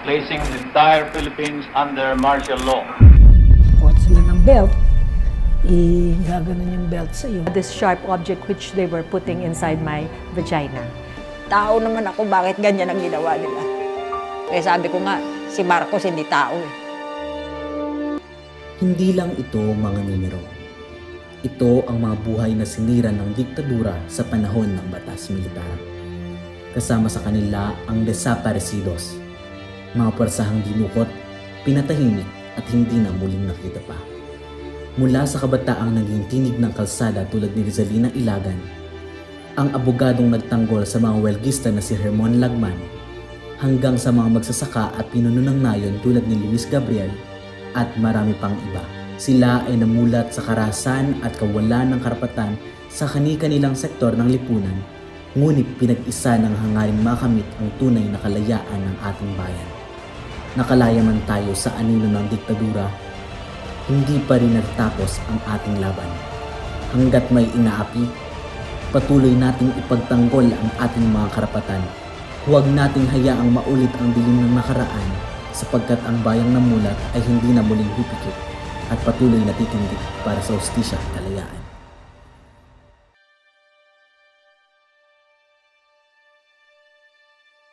placing the entire Philippines under martial law. Kuha sila ng belt, gaganon yung belt sa'yo. This sharp object which they were putting inside my vagina. Tao naman ako, bakit ganyan ang ginawa nila? Kaya sabi ko nga, si Marcos hindi tao eh. Hindi lang ito mga numero. Ito ang mga buhay na sinira ng diktadura sa panahon ng batas militar. Kasama sa kanila ang desaparecidos, mga puwersahang dinukot, pinatahimik at hindi na muling nakita pa. Mula sa kabataang naging tinig ng kalsada tulad ni Rizalina Ilagan, ang abogadong nagtanggol sa mga welgista na si Hermon Lagman, hanggang sa mga magsasaka at pinununang nayon tulad ni Luis Gabriel at marami pang iba. Sila ay namulat sa karahasan at kawalan ng karapatan sa kani-kanilang sektor ng lipunan, ngunit pinag-isa ng hangaring makamit ang tunay na kalayaan ng ating bayan. Nakalaya man tayo sa anino ng diktadura, hindi pa rin natapos ang ating laban. Hanggat may inaapi, patuloy nating ipagtanggol ang ating mga karapatan. Huwag nating hayaang maulit ang dilim ng nakaraan, sapagkat ang bayang namulat ay hindi na muling hipikit at patuloy na titindig para sa hustisya at kalayaan.